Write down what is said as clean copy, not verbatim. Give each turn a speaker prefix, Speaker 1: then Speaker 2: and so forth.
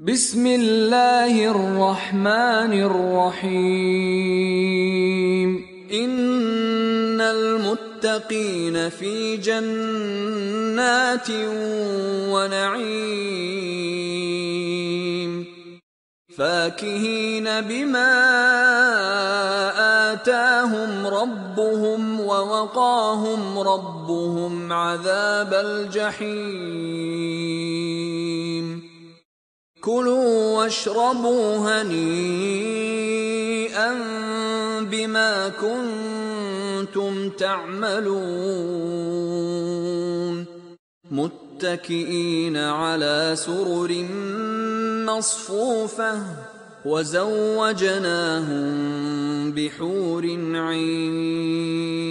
Speaker 1: بسم الله الرحمن الرحيم إن المتقين في جنات ونعيم فاكهين بما آتاهم ربهم ووقاهم ربهم عذاب الجحيم كلوا واشربوا هنيئا بما كنتم تعملون متكئين على سرر مصفوفة وزوجناهم بحور عين